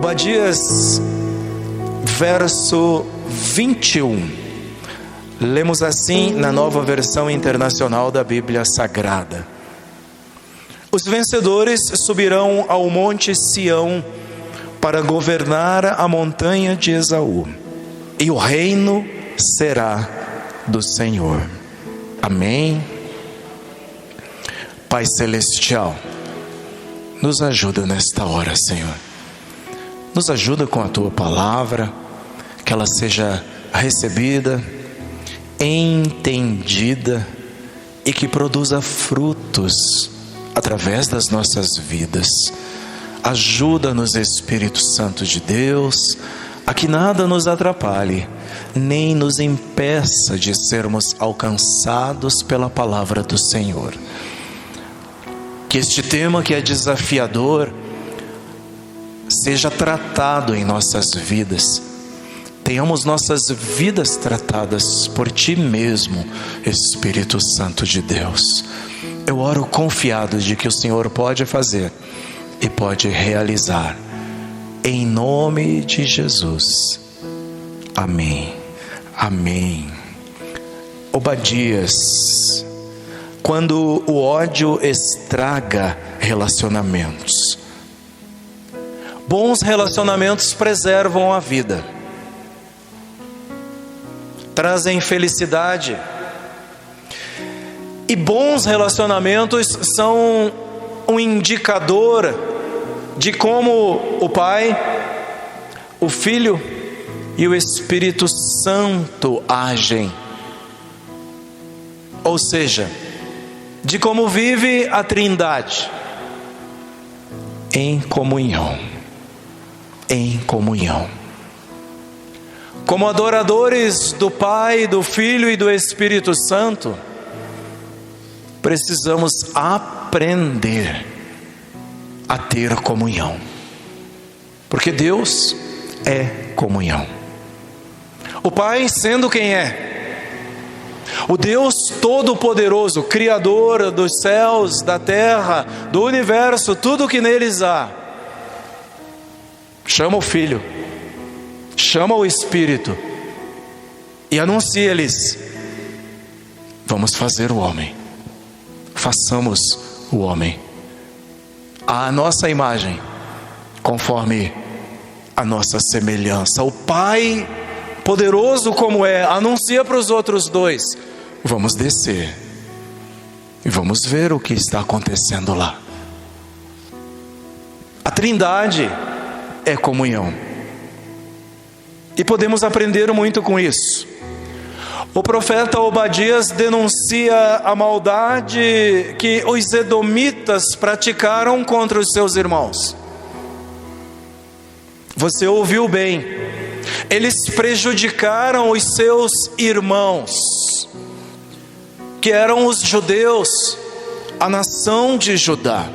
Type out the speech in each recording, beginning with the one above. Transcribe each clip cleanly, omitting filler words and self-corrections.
Obadias, verso 21. Lemos assim na Nova Versão Internacional da Bíblia Sagrada: os vencedores subirão ao monte Sião para governar a montanha de Esaú, e o reino será do Senhor. Amém. Pai Celestial, nos ajuda nesta hora, Senhor. Nos ajuda com a Tua palavra, que ela seja recebida, entendida e que produza frutos através das nossas vidas. Ajuda-nos, Espírito Santo de Deus, a que nada nos atrapalhe, nem nos impeça de sermos alcançados pela palavra do Senhor. Que este tema, que é desafiador, seja tratado em nossas vidas. Tenhamos nossas vidas tratadas por Ti mesmo, Espírito Santo de Deus. Eu oro confiado de que o Senhor pode fazer e pode realizar. Em nome de Jesus. Amém. Amém. Obadias. Quando o ódio estraga relacionamentos. Bons relacionamentos preservam a vida, trazem felicidade. E bons relacionamentos são um indicador de como o Pai, o Filho e o Espírito Santo agem. Ou seja, de como vive a Trindade em comunhão. Em comunhão. Como adoradores do Pai, do Filho e do Espírito Santo, precisamos aprender a ter comunhão, porque Deus é comunhão. O Pai, sendo quem é, o Deus Todo-Poderoso, Criador dos céus, da terra, do universo, tudo o que neles há, chama o Filho, chama o Espírito e anuncia-lhes: vamos fazer o homem, façamos o homem à nossa imagem, conforme a nossa semelhança. O Pai, poderoso como é, anuncia para os outros dois: vamos descer e vamos ver o que está acontecendo lá. A Trindade é comunhão, e podemos aprender muito com isso. O profeta Obadias denuncia a maldade que os edomitas praticaram contra os seus irmãos. Você ouviu bem, eles prejudicaram os seus irmãos, que eram os judeus, a nação de Judá.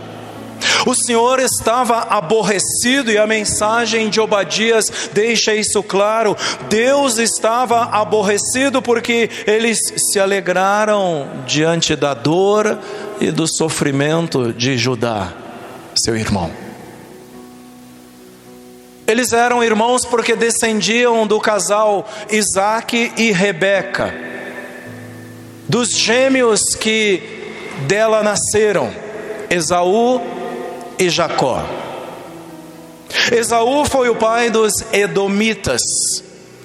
O Senhor estava aborrecido, e a mensagem de Obadias deixa isso claro. Deus estava aborrecido porque eles se alegraram diante da dor e do sofrimento de Judá, seu irmão. Eles eram irmãos porque descendiam do casal Isaque e Rebeca, dos gêmeos que dela nasceram, Esaú e Jacó. Esaú foi o pai dos edomitas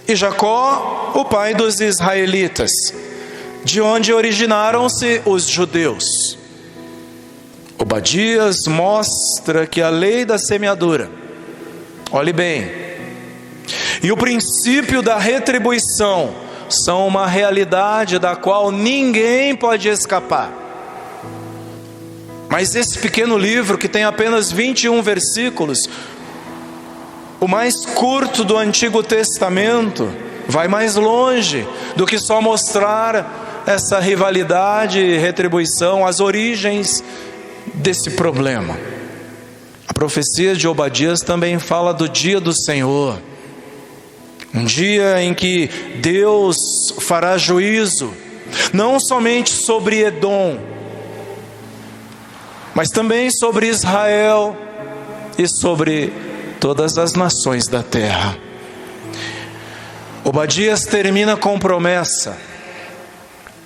e Jacó o pai dos israelitas, de onde originaram-se os judeus. Obadias mostra que a lei da semeadura, olhe bem, e o princípio da retribuição são uma realidade da qual ninguém pode escapar. Mas esse pequeno livro, que tem apenas 21 versículos, o mais curto do Antigo Testamento, vai mais longe do que só mostrar essa rivalidade e retribuição, as origens desse problema. A profecia de Obadias também fala do dia do Senhor, um dia em que Deus fará juízo, não somente sobre Edom, mas também sobre Israel e sobre todas as nações da terra. Obadias termina com promessa.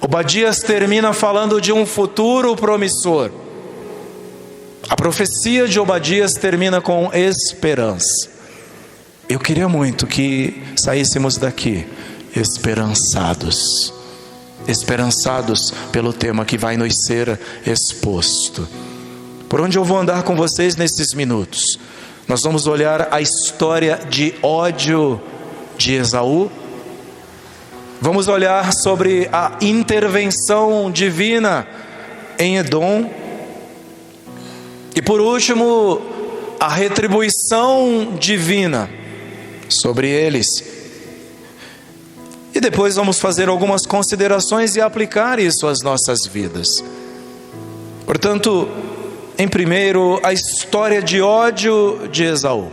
Obadias termina falando de um futuro promissor. A profecia de Obadias termina com esperança. Eu queria muito que saíssemos daqui esperançados. Esperançados pelo tema que vai nos ser exposto. Por onde eu vou andar com vocês nesses minutos? Nós vamos olhar a história de ódio de Esaú. Vamos olhar sobre a intervenção divina em Edom. E por último, a retribuição divina sobre eles. E depois vamos fazer algumas considerações e aplicar isso às nossas vidas. Portanto, em primeiro, a história de ódio de Esaú.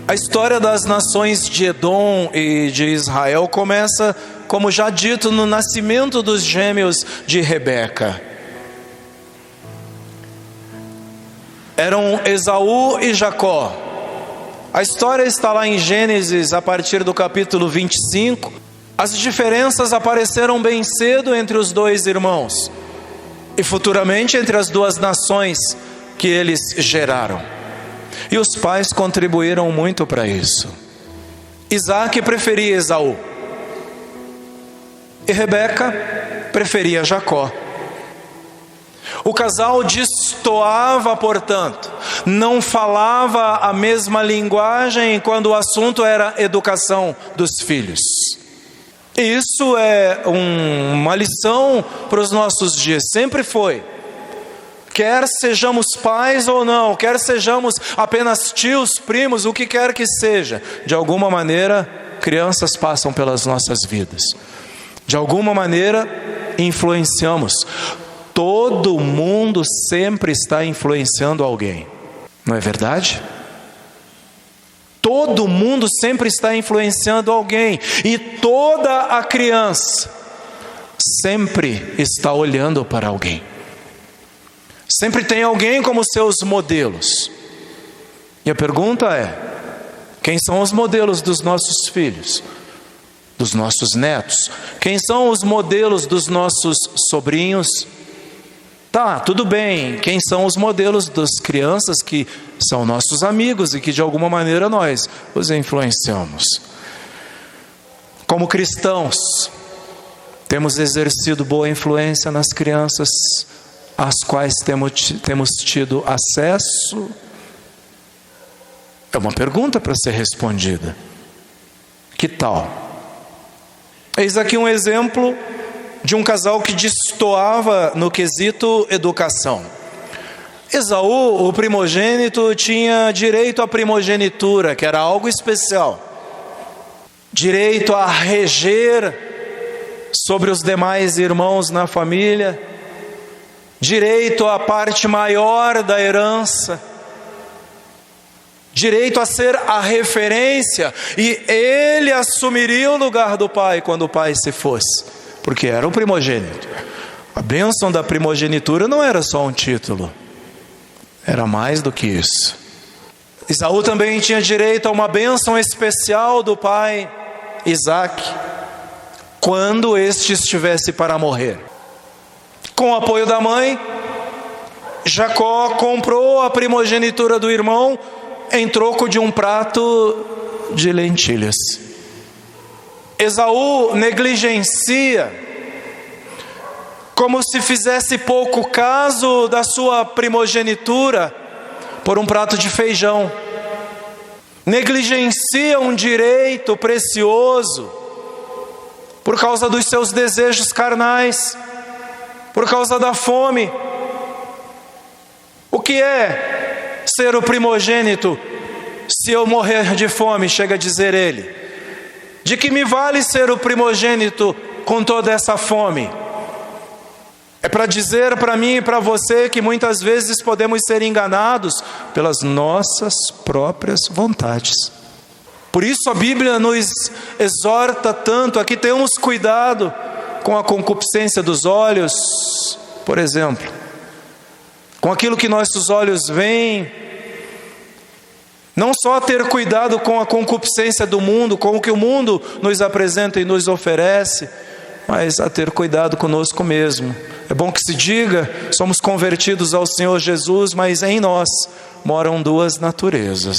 A história das nações de Edom e de Israel começa, como já dito, no nascimento dos gêmeos de Rebeca. Eram Esaú e Jacó. A história está lá em Gênesis, a partir do capítulo 25. As diferenças apareceram bem cedo entre os dois irmãos e futuramente entre as duas nações que eles geraram. E os pais contribuíram muito para isso. Isaac preferia Esaú e Rebeca preferia Jacó. O casal destoava, portanto, não falava a mesma linguagem quando o assunto era educação dos filhos. E isso é uma lição para os nossos dias, sempre foi. Quer sejamos pais ou não, quer sejamos apenas tios, primos, o que quer que seja, de alguma maneira, crianças passam pelas nossas vidas. De alguma maneira, influenciamos. Todo mundo sempre está influenciando alguém, não é verdade? Todo mundo sempre está influenciando alguém, e toda a criança sempre está olhando para alguém. Sempre tem alguém como seus modelos. E a pergunta é: quem são os modelos dos nossos filhos? Dos nossos netos? Quem são os modelos dos nossos sobrinhos? Tá, tudo bem. Quem são os modelos das crianças que são nossos amigos e que de alguma maneira nós os influenciamos? Como cristãos, temos exercido boa influência nas crianças às quais temos tido acesso? É uma pergunta para ser respondida. Que tal? Eis aqui um exemplo de um casal que destoava no quesito educação. Esaú, o primogênito, tinha direito à primogenitura, que era algo especial. Direito a reger sobre os demais irmãos na família. Direito à parte maior da herança. Direito a ser a referência. E ele assumiria o lugar do pai quando o pai se fosse, porque era o primogênito. A bênção da primogenitura não era só um título, era mais do que isso. Esaú também tinha direito a uma bênção especial do pai Isaac, quando este estivesse para morrer. Com o apoio da mãe, Jacó comprou a primogenitura do irmão em troco de um prato de lentilhas. Esaú negligencia, como se fizesse pouco caso da sua primogenitura, por um prato de feijão. Negligencia um direito precioso, por causa dos seus desejos carnais, por causa da fome. O que é ser o primogênito se eu morrer de fome, chega a dizer ele? De que me vale ser o primogênito com toda essa fome? É para dizer para mim e para você que muitas vezes podemos ser enganados pelas nossas próprias vontades. Por isso a Bíblia nos exorta tanto, aqui tenhamos cuidado com a concupiscência dos olhos, por exemplo. com aquilo que nossos olhos veem, não só ter cuidado com a concupiscência do mundo, com o que o mundo nos apresenta e nos oferece, mas a ter cuidado conosco mesmo. É bom que se diga, somos convertidos ao Senhor Jesus, mas em nós moram duas naturezas.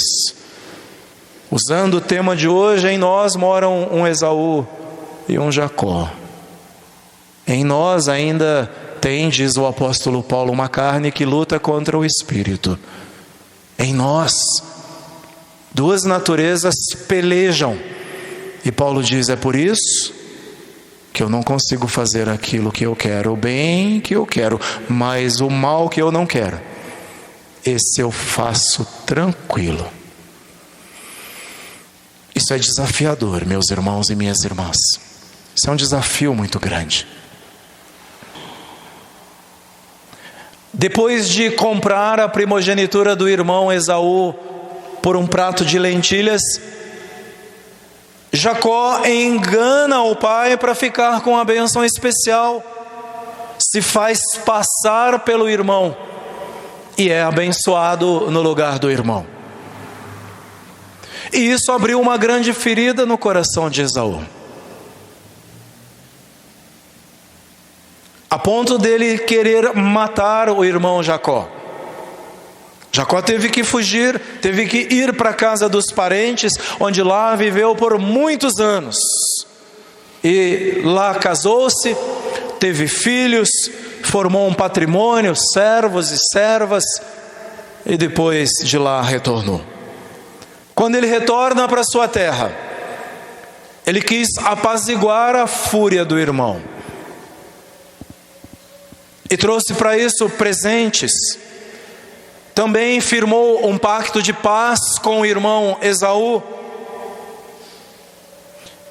Usando o tema de hoje, em nós moram um Esaú e um Jacó. Em nós ainda tem, diz o apóstolo Paulo, uma carne que luta contra o Espírito. Em nós, duas naturezas pelejam. E Paulo diz, é por isso que eu não consigo fazer aquilo que eu quero, o bem que eu quero, mas o mal que eu não quero, esse eu faço tranquilo. Isso é desafiador, meus irmãos e minhas irmãs. Isso é um desafio muito grande. Depois de comprar a primogenitura do irmão Esaú por um prato de lentilhas, Jacó engana o pai para ficar com a bênção especial, se faz passar pelo irmão e é abençoado no lugar do irmão. E isso abriu uma grande ferida no coração de Esaú, a ponto dele querer matar o irmão Jacó. Jacó teve que fugir, teve que ir para a casa dos parentes, onde lá viveu por muitos anos. E lá casou-se, teve filhos, formou um patrimônio, servos e servas, e depois de lá retornou. Quando ele retorna para sua terra, ele quis apaziguar a fúria do irmão. E trouxe para isso presentes. Também firmou um pacto de paz com o irmão Esaú.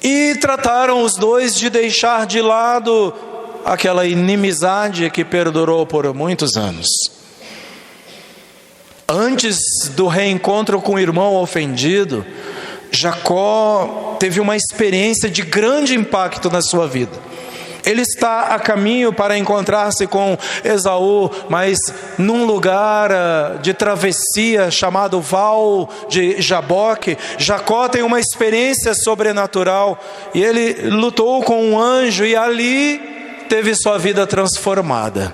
E trataram os dois de deixar de lado aquela inimizade que perdurou por muitos anos. Antes do reencontro com o irmão ofendido, Jacó teve uma experiência de grande impacto na sua vida. Ele está a caminho para encontrar-se com Esaú, mas num lugar de travessia chamado Val de Jaboque. Jacó tem uma experiência sobrenatural e ele lutou com um anjo e ali teve sua vida transformada.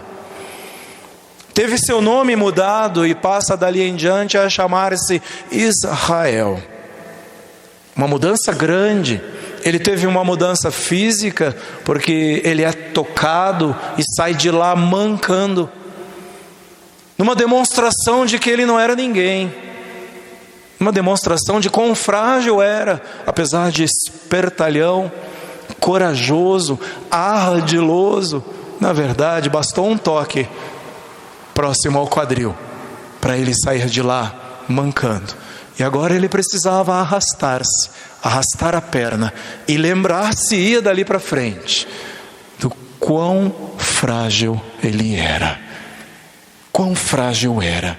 Teve seu nome mudado e passa dali em diante a chamar-se Israel. Uma mudança grande. Ele teve uma mudança física, porque ele é tocado e sai de lá mancando, numa demonstração de que ele não era ninguém, uma demonstração de quão frágil era, apesar de espertalhão, corajoso, ardiloso. Na verdade, bastou um toque próximo ao quadril para ele sair de lá mancando. E agora ele precisava arrastar-se, arrastar a perna e lembrar-se-ia dali para frente do quão frágil ele era. Quão frágil era.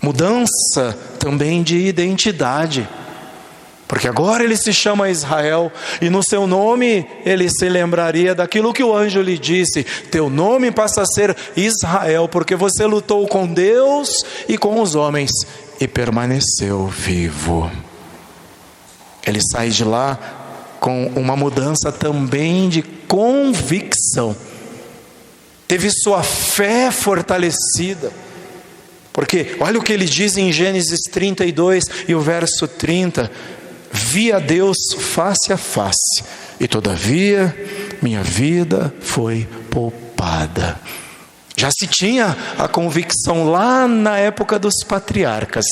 Mudança também de identidade, porque agora ele se chama Israel e no seu nome ele se lembraria daquilo que o anjo lhe disse: teu nome passa a ser Israel, porque você lutou com Deus e com os homens e permaneceu vivo. Ele sai de lá com uma mudança também de convicção. Teve sua fé fortalecida. Porque olha o que ele diz em Gênesis 32 e o verso 30. Vi a Deus face a face, e todavia minha vida foi poupada. Já se tinha a convicção lá na época dos patriarcas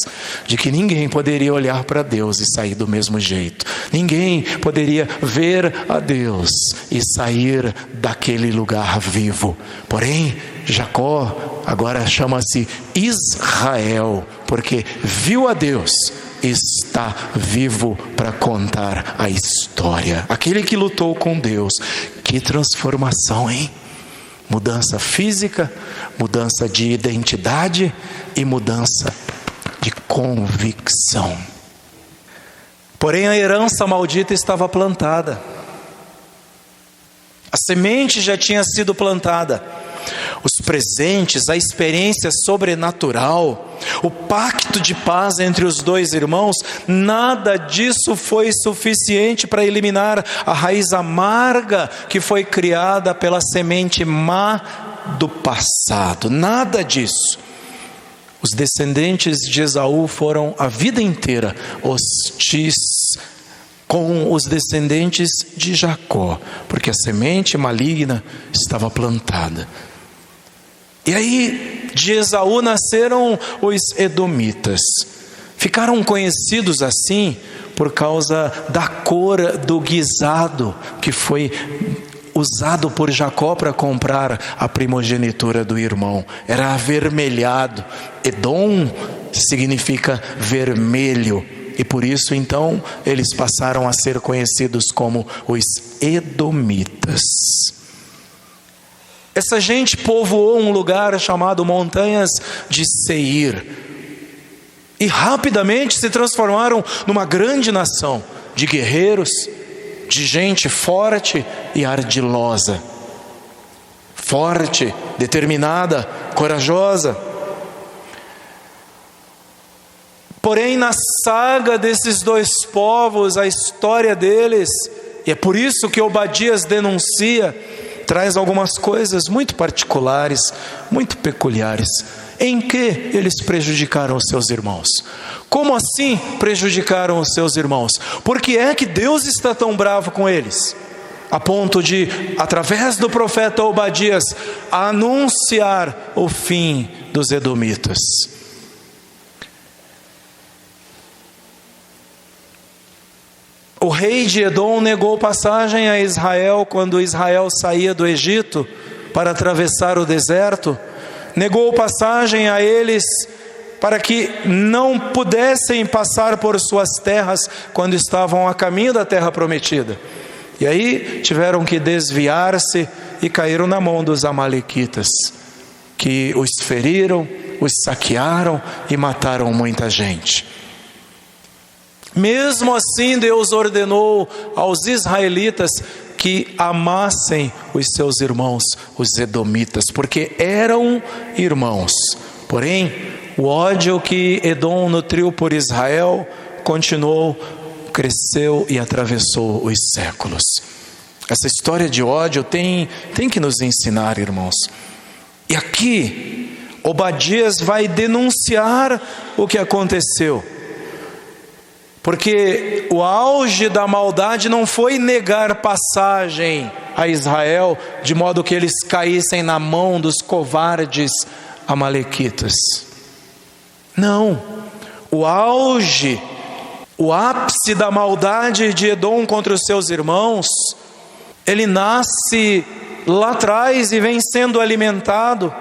de que ninguém poderia olhar para Deus e sair do mesmo jeito. Ninguém poderia ver a Deus e sair daquele lugar vivo. Porém, Jacó agora chama-se Israel, porque viu a Deus e está vivo para contar a história. Aquele que lutou com Deus. Que transformação, hein? Mudança física, mudança de identidade e mudança de convicção. Porém, a herança maldita estava plantada. A semente já tinha sido plantada. os presentes, a experiência sobrenatural, o pacto de paz entre os dois irmãos, nada disso foi suficiente para eliminar a raiz amarga que foi criada pela semente má do passado. Nada disso. Os descendentes de Esaú foram a vida inteira hostis com os descendentes de Jacó, porque a semente maligna estava plantada. E aí, de Esaú nasceram os edomitas. Ficaram conhecidos assim por causa da cor do guisado que foi usado por Jacó para comprar a primogenitura do irmão. Era avermelhado. Edom significa vermelho. E por isso, então, eles passaram a ser conhecidos como os edomitas. Essa gente povoou um lugar chamado Montanhas de Seir. E rapidamente se transformaram numa grande nação de guerreiros, de gente forte e ardilosa. Forte, determinada, corajosa. Porém, na saga desses dois povos, a história deles, e é por isso que Obadias denuncia, traz algumas coisas muito particulares, muito peculiares. Em que eles prejudicaram os seus irmãos? Como assim prejudicaram os seus irmãos? Por que é que Deus está tão bravo com eles? A ponto de, através do profeta Obadias, anunciar o fim dos edomitas. O rei de Edom negou passagem a Israel quando Israel saía do Egito para atravessar o deserto. Negou passagem a eles para que não pudessem passar por suas terras quando estavam a caminho da terra prometida. E aí tiveram que desviar-se e caíram na mão dos amalequitas, que os feriram, os saquearam e mataram muita gente. Mesmo assim, Deus ordenou aos israelitas que amassem os seus irmãos, os edomitas, porque eram irmãos. Porém, o ódio que Edom nutriu por Israel continuou, cresceu e atravessou os séculos. Essa história de ódio tem que nos ensinar, irmãos. E aqui, Obadias vai denunciar o que aconteceu. Porque o auge da maldade não foi negar passagem a Israel, de modo que eles caíssem na mão dos covardes amalequitas. Não, o auge, o ápice da maldade de Edom contra os seus irmãos, ele nasce lá atrás e vem sendo alimentado.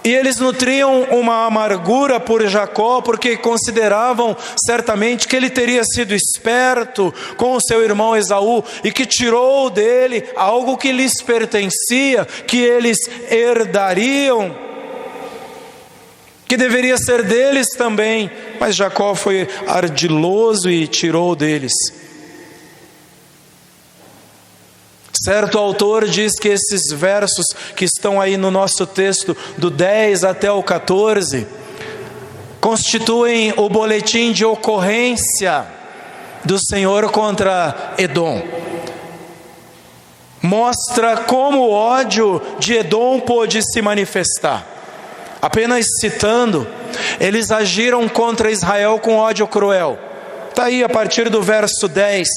E eles nutriam uma amargura por Jacó, porque consideravam certamente que ele teria sido esperto com o seu irmão Esaú e que tirou dele algo que lhes pertencia, que eles herdariam, que deveria ser deles também. Mas Jacó foi ardiloso e tirou deles. Certo autor diz que esses versos que estão aí no nosso texto, do 10 até o 14, constituem o boletim de ocorrência do Senhor contra Edom. Mostra como o ódio de Edom pôde se manifestar. Apenas citando, eles agiram contra Israel com ódio cruel. Está aí a partir do verso 10.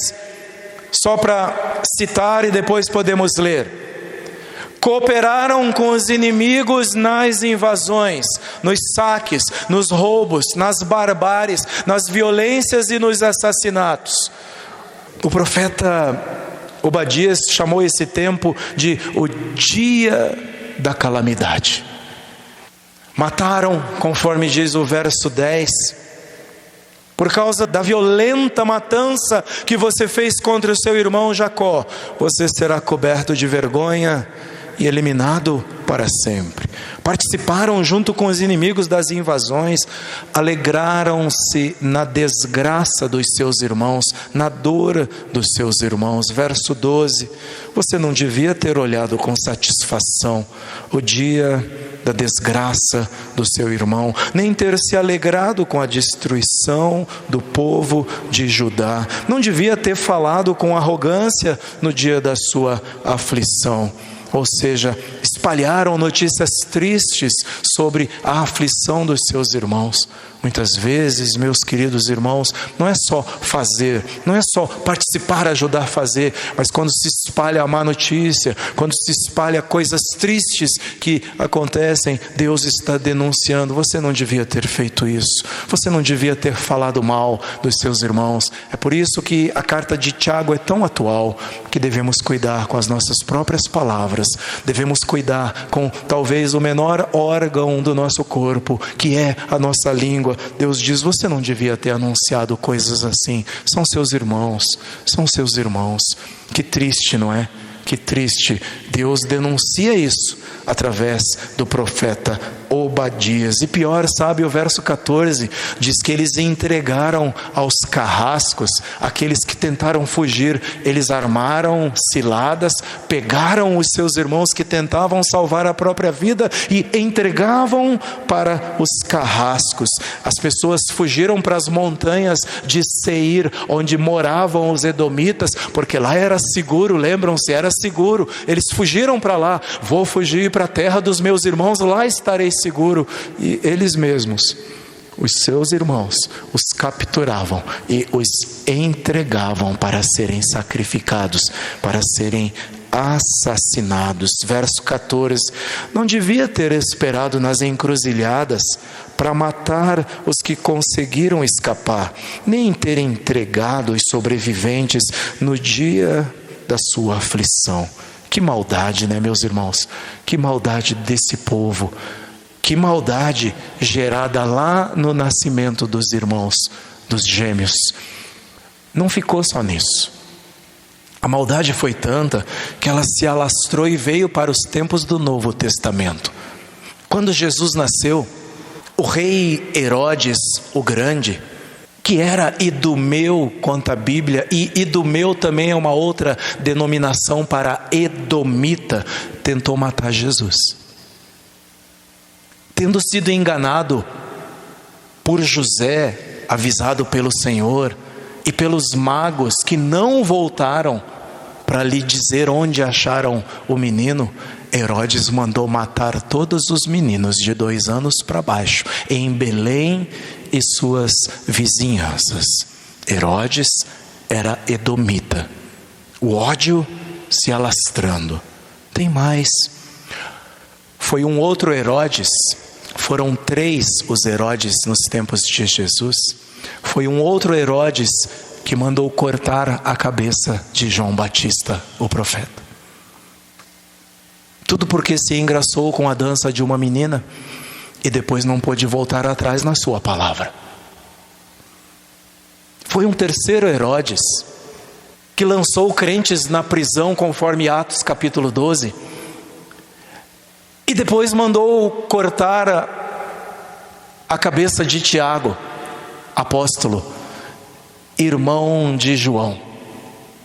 Só para citar e depois podemos ler. Cooperaram com os inimigos nas invasões, nos saques, nos roubos, nas barbáries, nas violências e nos assassinatos. O profeta Obadias chamou esse tempo de o dia da calamidade. Mataram, conforme diz o verso 10, por causa da violenta matança que você fez contra o seu irmão Jacó, você será coberto de vergonha e eliminado para sempre. Participaram junto com os inimigos das invasões, alegraram-se na desgraça dos seus irmãos, na dor dos seus irmãos. Verso 12, você não devia ter olhado com satisfação o dia da desgraça do seu irmão, nem ter se alegrado com a destruição do povo de Judá. Não devia ter falado com arrogância no dia da sua aflição. Ou seja, espalharam notícias tristes sobre a aflição dos seus irmãos. Muitas vezes, meus queridos irmãos, não é só fazer, não é só participar, ajudar a fazer, mas quando se espalha a má notícia, quando se espalha coisas tristes que acontecem, Deus está denunciando. Você não devia ter feito isso, você não devia ter falado mal dos seus irmãos. É por isso que a carta de Tiago é tão atual, que devemos cuidar com as nossas próprias palavras, devemos cuidar com talvez o menor órgão do nosso corpo, que é a nossa língua. Deus diz, você não devia ter anunciado coisas assim. São seus irmãos, são seus irmãos. Que triste, não é? Que triste. Deus denuncia isso através do profeta Obadias. E pior, sabe, o verso 14 diz que eles entregaram aos carrascos, aqueles que tentaram fugir. Eles armaram ciladas, pegaram os seus irmãos que tentavam salvar a própria vida e entregavam para os carrascos. As pessoas fugiram para as montanhas de Seir, onde moravam os edomitas, porque lá era seguro, lembram-se, era seguro. Eles fugiram para lá. Vou fugir para a terra dos meus irmãos, lá estarei seguro. E eles mesmos, os seus irmãos, os capturavam e os entregavam para serem sacrificados, para serem assassinados. Verso 14, não devia ter esperado nas encruzilhadas para matar os que conseguiram escapar, nem ter entregado os sobreviventes no dia da sua aflição. Que maldade, né, meus irmãos? Que maldade desse povo. Que maldade gerada lá no nascimento dos irmãos, dos gêmeos. Não ficou só nisso. A maldade foi tanta que ela se alastrou e veio para os tempos do Novo Testamento. Quando Jesus nasceu, o rei Herodes o Grande, que era idumeu quanto à Bíblia, e idumeu também é uma outra denominação para edomita, tentou matar Jesus. Tendo sido enganado por José, avisado pelo Senhor, e pelos magos que não voltaram para lhe dizer onde acharam o menino, Herodes mandou matar todos os meninos de 2 anos para baixo, em Belém e suas vizinhanças. Herodes era edomita. O ódio se alastrando. Tem mais. Foi um outro Herodes. Foram 3 os Herodes nos tempos de Jesus. Foi um outro Herodes que mandou cortar a cabeça de João Batista, o profeta. Tudo porque se engraçou com a dança de uma menina e depois não pôde voltar atrás na sua palavra. Foi um terceiro Herodes que lançou crentes na prisão, conforme Atos capítulo 12, e depois mandou cortar a cabeça de Tiago, apóstolo, irmão de João,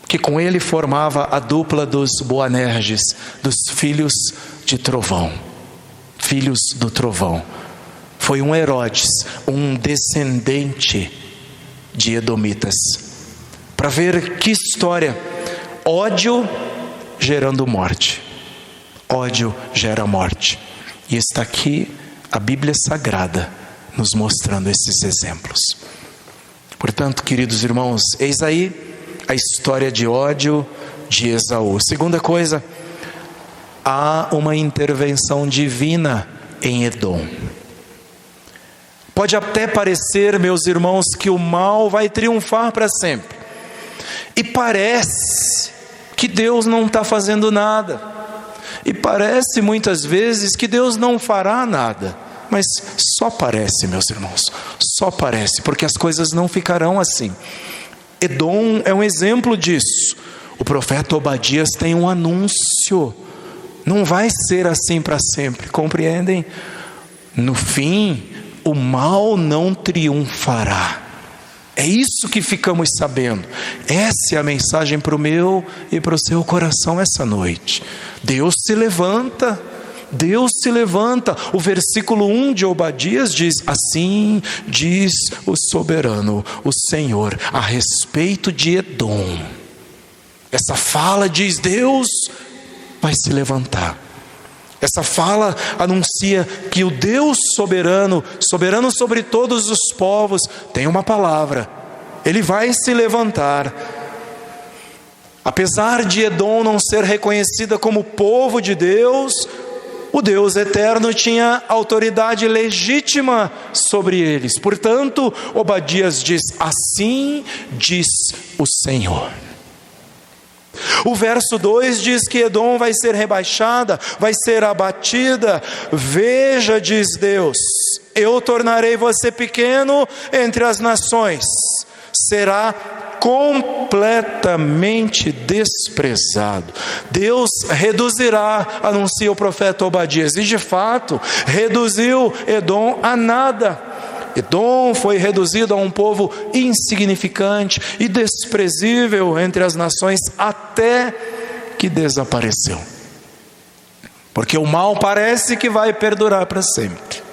que com ele formava a dupla dos Boanerges, dos filhos de trovão, filhos do trovão. Foi um Herodes, um descendente de edomitas. Para ver que história. Ódio gerando morte. Ódio gera morte. E está aqui a Bíblia Sagrada nos mostrando esses exemplos. Portanto, queridos irmãos, eis aí a história de ódio de Esaú. Segunda coisa, há uma intervenção divina em Edom. Pode até parecer, meus irmãos, que o mal vai triunfar para sempre. E parece que Deus não está fazendo nada. E parece muitas vezes que Deus não fará nada. Mas só parece, meus irmãos, só parece, porque as coisas não ficarão assim. Edom é um exemplo disso. O profeta Obadias tem um anúncio não vai ser assim para sempre, compreendem? No fim, o mal não triunfará. É isso que ficamos sabendo. Essa é a mensagem para o meu e para o seu coração essa noite. Deus se levanta. Deus se levanta. O versículo 1 de Obadias diz: assim diz o soberano, o Senhor, a respeito de Edom. Essa fala diz: Deus vai se levantar. Essa fala anuncia que o Deus soberano, soberano sobre todos os povos, tem uma palavra: Ele vai se levantar. Apesar de Edom não ser reconhecida como povo de Deus, o Deus eterno tinha autoridade legítima sobre eles. Portanto, Obadias diz: assim diz o Senhor. O verso 2 diz que Edom vai ser rebaixada, vai ser abatida. Veja, diz Deus, eu tornarei você pequeno entre as nações. Será completamente desprezado. Deus reduzirá, anuncia o profeta Obadias, e de fato reduziu Edom a nada. Edom foi reduzido a um povo insignificante e desprezível entre as nações até que desapareceu. Porque o mal parece que vai perdurar para sempre.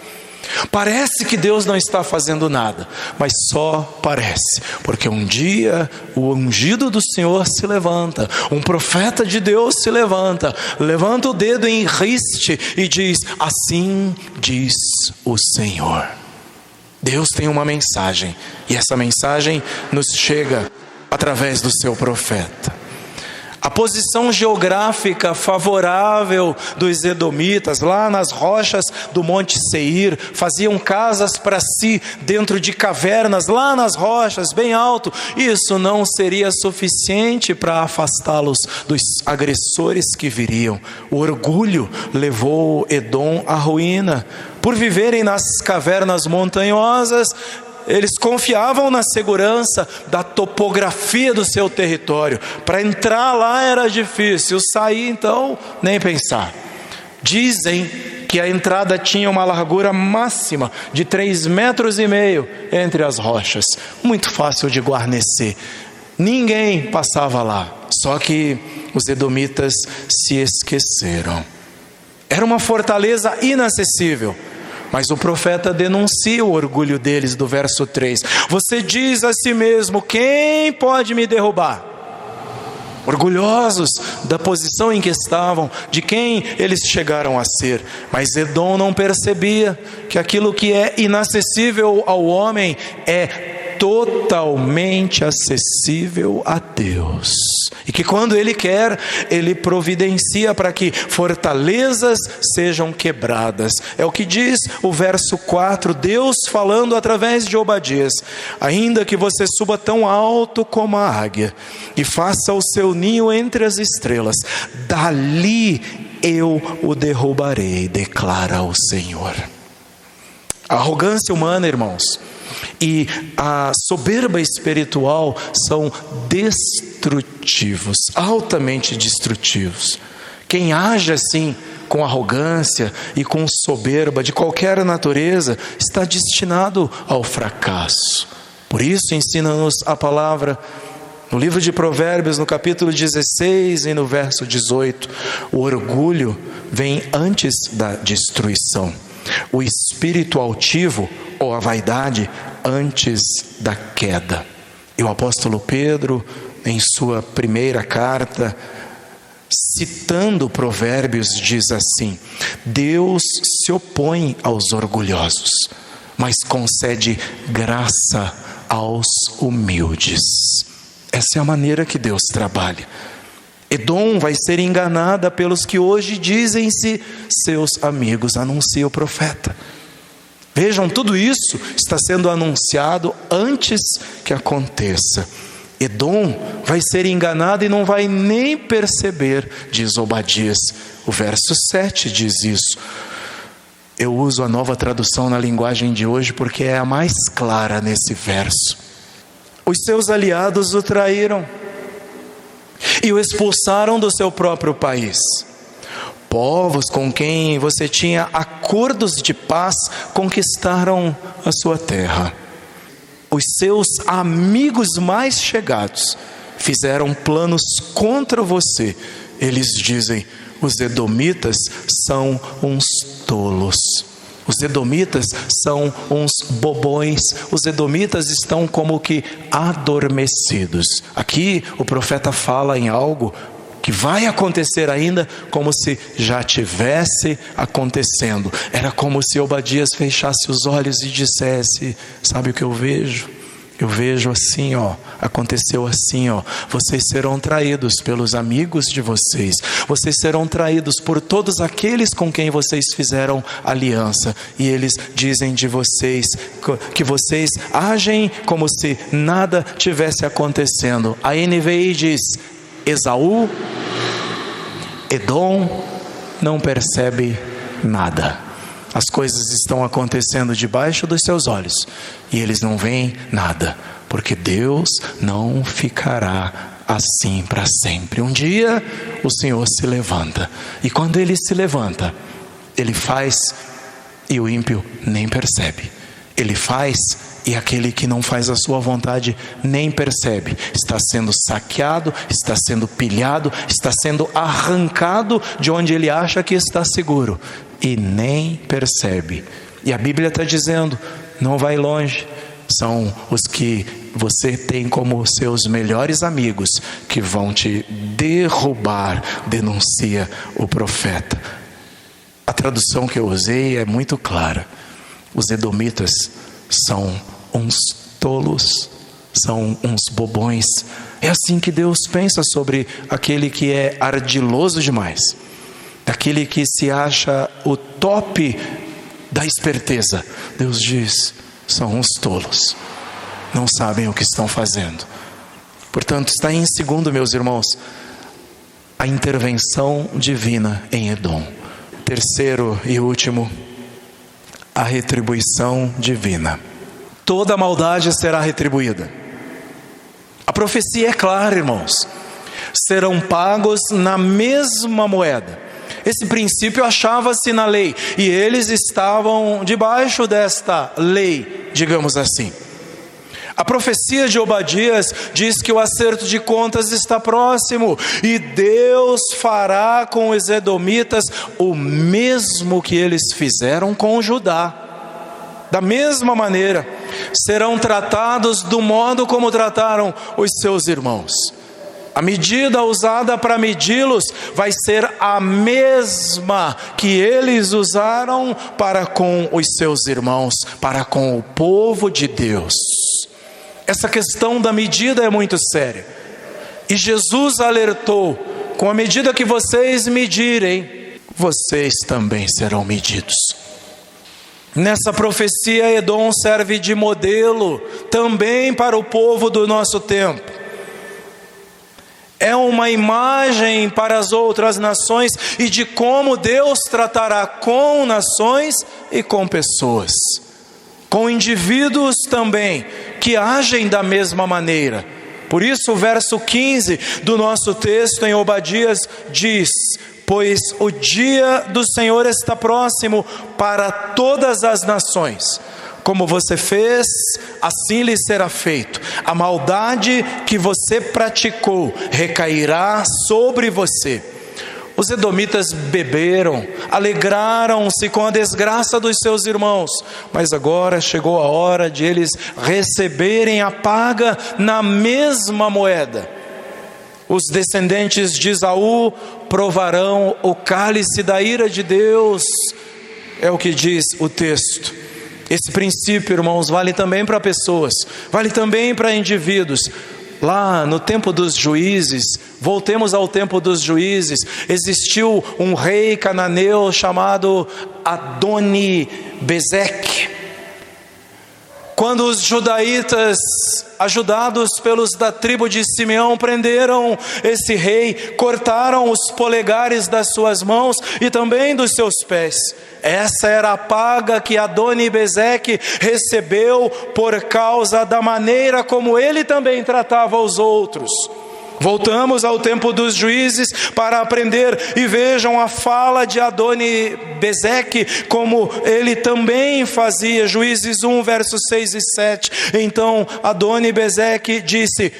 Parece que Deus não está fazendo nada, mas só parece, porque um dia o ungido do Senhor se levanta, um profeta de Deus se levanta, levanta o dedo em riste e diz: assim diz o Senhor. Deus tem uma mensagem, e essa mensagem nos chega através do seu profeta. A posição geográfica favorável dos edomitas, lá nas rochas do Monte Seir, faziam casas para si dentro de cavernas, lá nas rochas, bem alto. Isso não seria suficiente para afastá-los dos agressores que viriam. O orgulho levou Edom à ruína. Por viverem nas cavernas montanhosas, eles confiavam na segurança da topografia do seu território. Para entrar lá era difícil, sair então, nem pensar. Dizem que a entrada tinha uma largura máxima de 3,5 metros entre as rochas. Muito fácil de guarnecer. Ninguém passava lá. Só que os edomitas se esqueceram. Era uma fortaleza inacessível. Mas o profeta denuncia o orgulho deles do verso 3. Você diz a si mesmo: quem pode me derrubar? Orgulhosos da posição em que estavam, de quem eles chegaram a ser. Mas Edom não percebia que aquilo que é inacessível ao homem é totalmente acessível a Deus. E que quando Ele quer, Ele providencia para que fortalezas sejam quebradas. É o que diz o verso 4, Deus falando através de Obadias: ainda que você suba tão alto como a águia e faça o seu ninho entre as estrelas, dali eu o derrubarei, declara o Senhor. A arrogância humana, irmãos, e a soberba espiritual são destrutivos, altamente destrutivos. Quem age assim, com arrogância e com soberba de qualquer natureza, está destinado ao fracasso. Por isso ensina-nos a palavra no livro de Provérbios, no capítulo 16 e no verso 18, o orgulho vem antes da destruição, o espírito altivo ou a vaidade antes da queda. E o apóstolo Pedro, em sua primeira carta, citando Provérbios, diz assim: Deus se opõe aos orgulhosos, mas concede graça aos humildes. Essa é a maneira que Deus trabalha. Edom vai ser enganada pelos que hoje dizem-se seus amigos, anuncia o profeta. Vejam, tudo isso está sendo anunciado antes que aconteça. Edom vai ser enganado e não vai nem perceber, diz Obadias. O verso 7 diz isso. Eu uso a Nova Tradução na linguagem de hoje porque é a mais clara nesse verso. Os seus aliados o traíram e o expulsaram do seu próprio país. Povos com quem você tinha acordos de paz conquistaram a sua terra. Os seus amigos mais chegados fizeram planos contra você. Eles dizem: os edomitas são uns tolos. Os edomitas são uns bobões. Os edomitas estão como que adormecidos. Aqui o profeta fala em algo que vai acontecer ainda, como se já tivesse acontecendo. Era como se Obadias fechasse os olhos e dissesse: sabe o que eu vejo? Eu vejo assim, aconteceu assim, vocês serão traídos pelos amigos de vocês, vocês serão traídos por todos aqueles com quem vocês fizeram aliança, e eles dizem de vocês que vocês agem como se nada tivesse acontecendo. A NVI diz: Esaú, Edom, não percebe nada. As coisas estão acontecendo debaixo dos seus olhos e eles não veem nada, porque Deus não ficará assim para sempre. Um dia o Senhor se levanta, e quando Ele se levanta, Ele faz e o ímpio nem percebe. Ele faz e aquele que não faz a sua vontade nem percebe. Está sendo saqueado, está sendo pilhado, está sendo arrancado de onde ele acha que está seguro e nem percebe. E a Bíblia está dizendo: não vai longe. São os que você tem como seus melhores amigos que vão te derrubar, denuncia o profeta. A tradução que eu usei é muito clara. Os edomitas são uns tolos, são uns bobões. É assim que Deus pensa sobre aquele que é ardiloso demais, aquele que se acha o top da esperteza. Deus diz: são uns tolos, não sabem o que estão fazendo. Portanto, está em segundo, meus irmãos, a intervenção divina em Edom. Terceiro e último, a retribuição divina. Toda maldade será retribuída. A profecia é clara, irmãos. Serão pagos na mesma moeda. Esse princípio achava-se na lei, e eles estavam debaixo desta lei, digamos assim. A profecia de Obadias diz que o acerto de contas está próximo, e Deus fará com os edomitas o mesmo que eles fizeram com Judá. Da mesma maneira, serão tratados do modo como trataram os seus irmãos. A medida usada para medi-los vai ser a mesma que eles usaram para com os seus irmãos, para com o povo de Deus. Essa questão da medida é muito séria. E Jesus alertou: com a medida que vocês medirem, vocês também serão medidos. Nessa profecia, Edom serve de modelo também para o povo do nosso tempo. É uma imagem para as outras nações e de como Deus tratará com nações e com pessoas, com indivíduos também que agem da mesma maneira. Por isso o verso 15 do nosso texto em Obadias diz: pois o dia do Senhor está próximo para todas as nações. Como você fez, assim lhe será feito. A maldade que você praticou recairá sobre você. Os edomitas beberam, alegraram-se com a desgraça dos seus irmãos, mas agora chegou a hora de eles receberem a paga na mesma moeda. Os descendentes de Esaú provarão o cálice da ira de Deus, é o que diz o texto. Esse princípio, irmãos, vale também para pessoas, vale também para indivíduos. Lá no tempo dos juízes, voltemos ao tempo dos juízes, existiu um rei cananeu chamado Adoni-Bezeque. Quando os judaítas, ajudados pelos da tribo de Simeão, prenderam esse rei, cortaram os polegares das suas mãos e também dos seus pés. Essa era a paga que Adoni-Bezeque recebeu por causa da maneira como ele também tratava os outros. Voltamos ao tempo dos juízes para aprender e vejam a fala de Adoni-Bezeque, como ele também fazia. Juízes 1, versos 6 e 7. Então Adoni-Bezeque disse: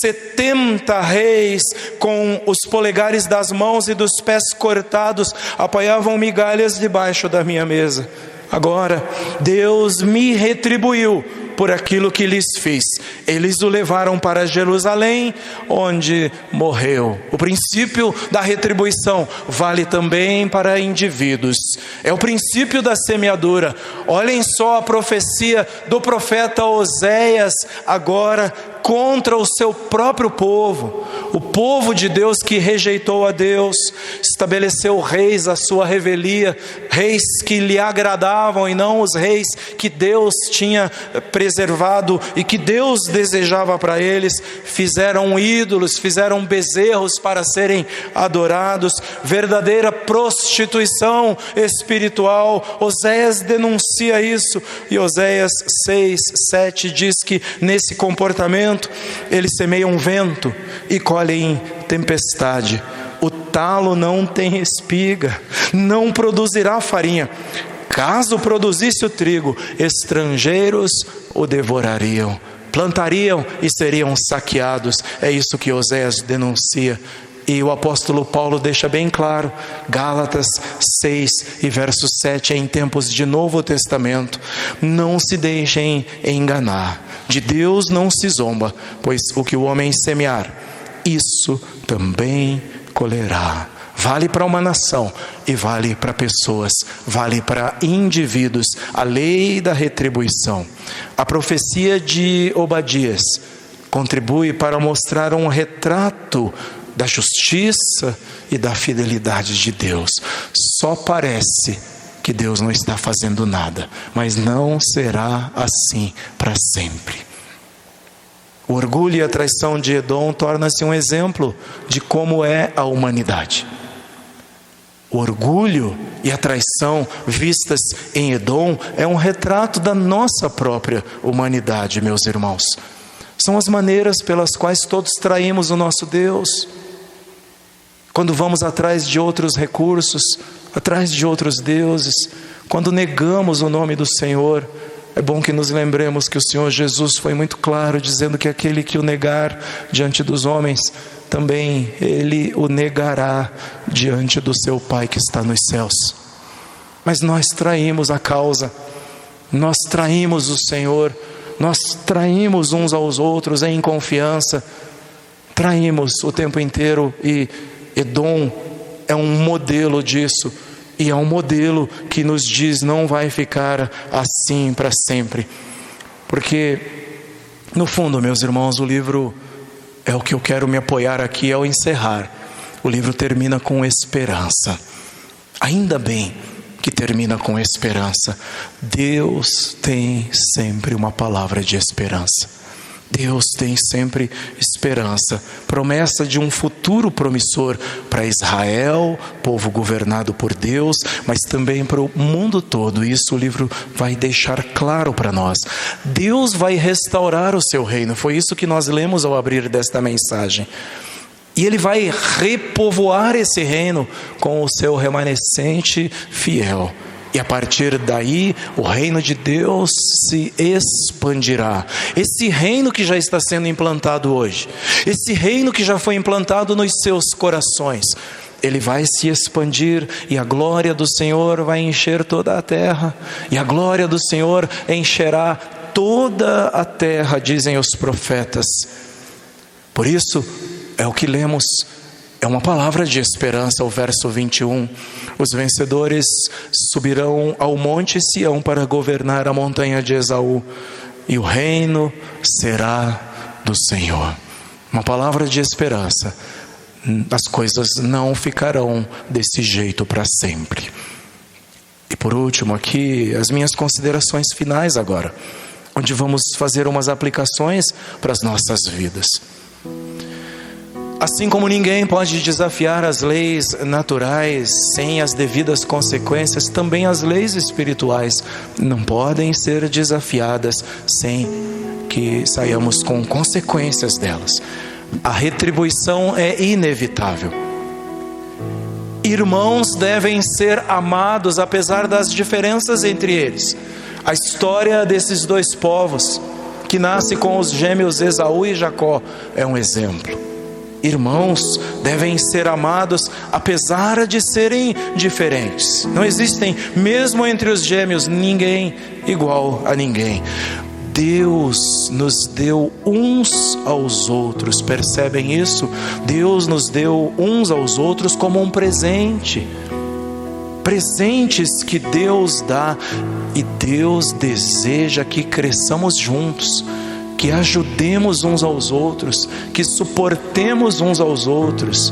70 reis com os polegares das mãos e dos pés cortados apoiavam migalhas debaixo da minha mesa. Agora Deus me retribuiu por aquilo que lhes fiz. Eles o levaram para Jerusalém, onde morreu. O princípio da retribuição vale também para indivíduos. É o princípio da semeadura. Olhem só a profecia do profeta Oséias agora contra o seu próprio povo. O povo de Deus que rejeitou a Deus, estabeleceu reis à sua revelia, reis que lhe agradavam e não os reis que Deus tinha preservado e que Deus desejava para eles. Fizeram ídolos, fizeram bezerros para serem adorados, verdadeira prostituição espiritual. Oséias denuncia isso, e Oséias 6, 7 diz que nesse comportamento eles semeiam vento e colhem tempestade. O talo não tem espiga, não produzirá farinha. Caso produzisse o trigo, estrangeiros o devorariam. Plantariam e seriam saqueados. É isso que Oséias denuncia. E o apóstolo Paulo deixa bem claro, Gálatas 6 e verso 7, em tempos de Novo Testamento: não se deixem enganar, de Deus não se zomba, pois o que o homem semear, isso também colherá. Vale para uma nação e vale para pessoas, vale para indivíduos, a lei da retribuição. A profecia de Obadias contribui para mostrar um retrato da justiça e da fidelidade de Deus. Só parece que Deus não está fazendo nada, mas não será assim para sempre. O orgulho e a traição de Edom torna-se um exemplo de como é a humanidade. O orgulho e a traição vistas em Edom é um retrato da nossa própria humanidade, meus irmãos. São as maneiras pelas quais todos traímos o nosso Deus. Quando vamos atrás de outros recursos, atrás de outros deuses, quando negamos o nome do Senhor, é bom que nos lembremos que o Senhor Jesus foi muito claro, dizendo que aquele que o negar diante dos homens, também Ele o negará diante do seu Pai que está nos céus. Mas nós traímos a causa, nós traímos o Senhor, nós traímos uns aos outros em confiança, traímos o tempo inteiro, e Edom é um modelo disso, e é um modelo que nos diz: não vai ficar assim para sempre. Porque no fundo, meus irmãos, o livro é o que eu quero me apoiar aqui ao encerrar. O livro termina com esperança. Ainda bem que termina com esperança. Deus tem sempre uma palavra de esperança. Deus tem sempre esperança, promessa de um futuro promissor para Israel, povo governado por Deus, mas também para o mundo todo. Isso o livro vai deixar claro para nós. Deus vai restaurar o seu reino, foi isso que nós lemos ao abrir desta mensagem. E Ele vai repovoar esse reino com o seu remanescente fiel. E a partir daí, o reino de Deus se expandirá. Esse reino que já está sendo implantado hoje, esse reino que já foi implantado nos seus corações, ele vai se expandir, e a glória do Senhor vai encher toda a terra. E a glória do Senhor encherá toda a terra, dizem os profetas. Por isso, é o que lemos. É uma palavra de esperança, o verso 21. Os vencedores subirão ao monte Sião para governar a montanha de Esaú, e o reino será do Senhor. Uma palavra de esperança. As coisas não ficarão desse jeito para sempre. E por último aqui, as minhas considerações finais agora, onde vamos fazer umas aplicações para as nossas vidas. Assim como ninguém pode desafiar as leis naturais sem as devidas consequências, também as leis espirituais não podem ser desafiadas sem que saiamos com consequências delas. A retribuição é inevitável. Irmãos devem ser amados apesar das diferenças entre eles. A história desses dois povos, que nasce com os gêmeos Esaú e Jacó, é um exemplo. Irmãos devem ser amados apesar de serem diferentes. Não existem, mesmo entre os gêmeos, ninguém igual a ninguém. Deus nos deu uns aos outros, percebem isso? Deus nos deu uns aos outros como um presente. Presentes que Deus dá, e Deus deseja que cresçamos juntos, que ajudemos uns aos outros, que suportemos uns aos outros.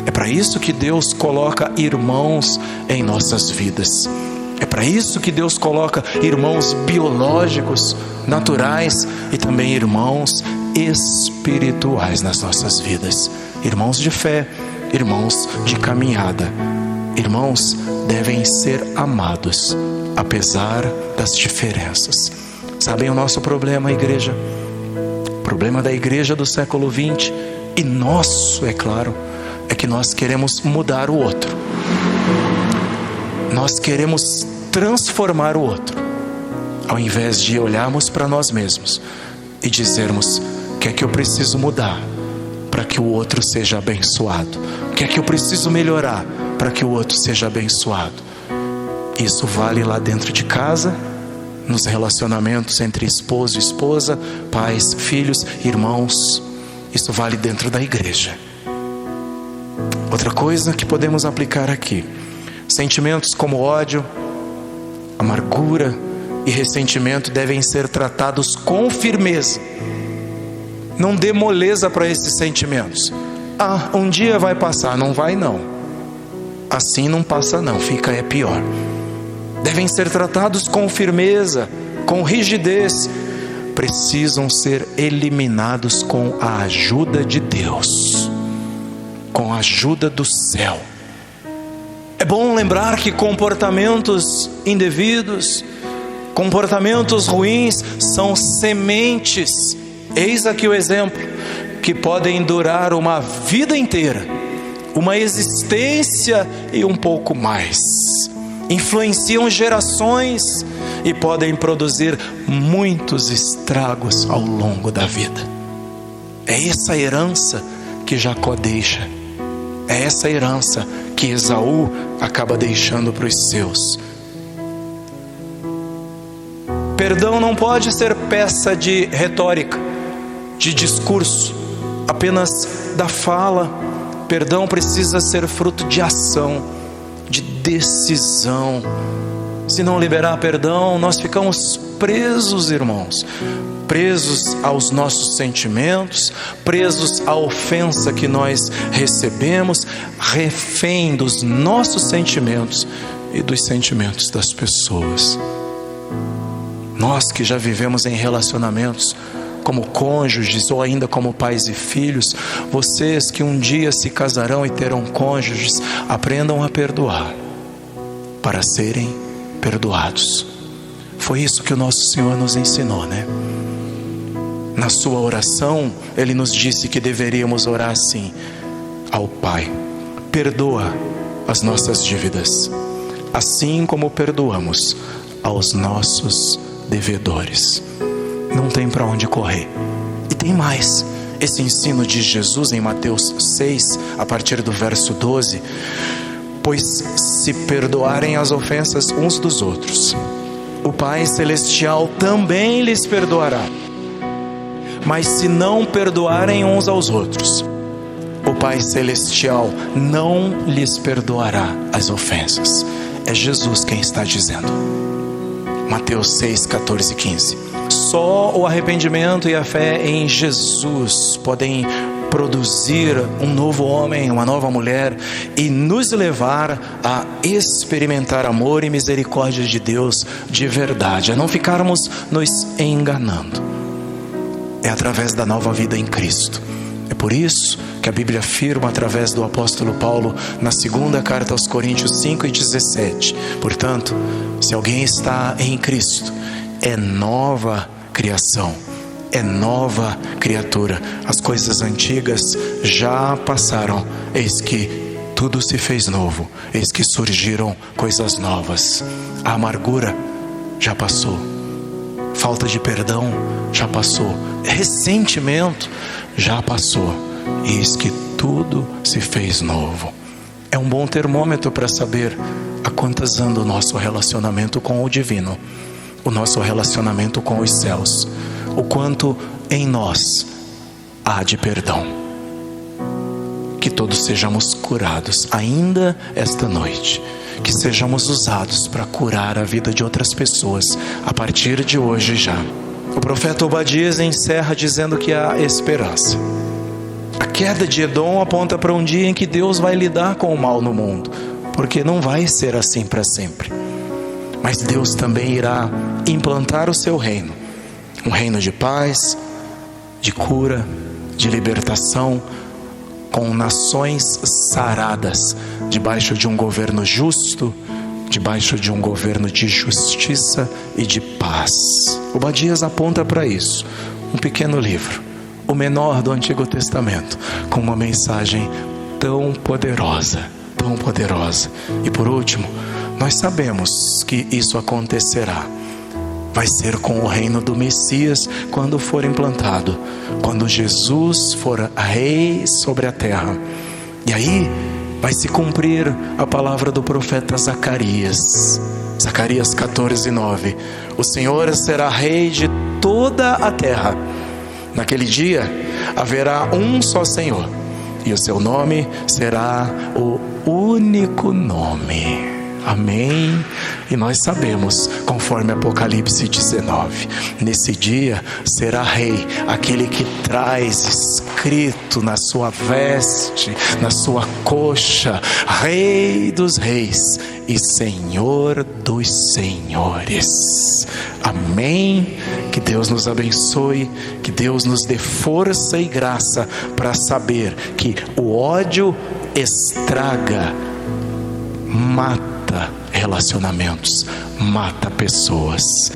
É para isso que Deus coloca irmãos em nossas vidas. É para isso que Deus coloca irmãos biológicos, naturais, e também irmãos espirituais nas nossas vidas. Irmãos de fé, irmãos de caminhada. Irmãos devem ser amados, apesar das diferenças. Sabem o nosso problema, igreja? O problema da igreja do século 20, e nosso, é claro, é que nós queremos mudar o outro. Nós queremos transformar o outro, ao invés de olharmos para nós mesmos e dizermos: o que é que eu preciso mudar para que o outro seja abençoado? O que é que eu preciso melhorar para que o outro seja abençoado? Isso vale lá dentro de casa, nos relacionamentos entre esposo e esposa, pais, filhos, irmãos. Isso vale dentro da igreja. Outra coisa que podemos aplicar aqui: sentimentos como ódio, amargura e ressentimento devem ser tratados com firmeza. Não dê moleza para esses sentimentos. Um dia vai passar. Não vai não. Assim não passa não, é pior. Devem ser tratados com firmeza, com rigidez. Precisam ser eliminados com a ajuda de Deus, com a ajuda do céu. É bom lembrar que comportamentos indevidos, comportamentos ruins, são sementes. Eis aqui o exemplo, que podem durar uma vida inteira, uma existência e um pouco mais. Influenciam gerações e podem produzir muitos estragos ao longo da vida. É essa herança que Jacó deixa. É essa herança que Esaú acaba deixando para os seus. Perdão não pode ser peça de retórica, de discurso, apenas da fala. Perdão precisa ser fruto de ação, de decisão. Se não liberar perdão, nós ficamos presos, irmãos, presos aos nossos sentimentos, presos à ofensa que nós recebemos, refém dos nossos sentimentos e dos sentimentos das pessoas. Nós que já vivemos em relacionamentos como cônjuges ou ainda como pais e filhos, vocês que um dia se casarão e terão cônjuges, aprendam a perdoar para serem perdoados. Foi isso que o nosso Senhor nos ensinou, né? Na sua oração, Ele nos disse que deveríamos orar assim: ao Pai, perdoa as nossas dívidas, assim como perdoamos aos nossos devedores. Não tem para onde correr. E tem mais. Esse ensino de Jesus em Mateus 6, a partir do verso 12: pois se perdoarem as ofensas uns dos outros, o Pai Celestial também lhes perdoará. Mas se não perdoarem uns aos outros, o Pai Celestial não lhes perdoará as ofensas. É Jesus quem está dizendo. Mateus 6, 14 e 15. Só o arrependimento e a fé em Jesus podem produzir um novo homem, uma nova mulher, e nos levar a experimentar amor e misericórdia de Deus de verdade, a não ficarmos nos enganando. É através da nova vida em Cristo. É por isso que a Bíblia afirma através do apóstolo Paulo na segunda carta aos Coríntios 5:17. Portanto, se alguém está em Cristo, é nova criação. é nova criatura. As coisas antigas já passaram, eis que tudo se fez novo, eis que surgiram coisas novas. A amargura já passou, falta de perdão já passou, ressentimento já passou, eis que tudo se fez novo. É um bom termômetro para saber a quantas anda o nosso relacionamento com o divino, o nosso relacionamento com os céus, o quanto em nós há de perdão. Que todos sejamos curados ainda esta noite, que sejamos usados para curar a vida de outras pessoas a partir de hoje já. O profeta Obadias encerra dizendo que há esperança. A queda de Edom aponta para um dia em que Deus vai lidar com o mal no mundo, porque não vai ser assim para sempre. Mas Deus também irá implantar o seu reino, um reino de paz, de cura, de libertação, com nações saradas, debaixo de um governo justo, debaixo de um governo de justiça e de paz. Obadias aponta para isso, um pequeno livro, o menor do Antigo Testamento, com uma mensagem tão poderosa, tão poderosa. E por último, nós sabemos que isso acontecerá. Vai ser com o reino do Messias quando for implantado, quando Jesus for rei sobre a terra. E aí vai se cumprir a palavra do profeta Zacarias. Zacarias 14:9. O Senhor será rei de toda a terra. Naquele dia haverá um só Senhor, e o seu nome será o único nome. Amém? E nós sabemos, conforme Apocalipse 19, nesse dia será rei aquele que traz escrito na sua veste, na sua coxa, Rei dos Reis e Senhor dos Senhores. Amém? Que Deus nos abençoe, que Deus nos dê força e graça para saber que o ódio estraga, mata relacionamentos, mata pessoas.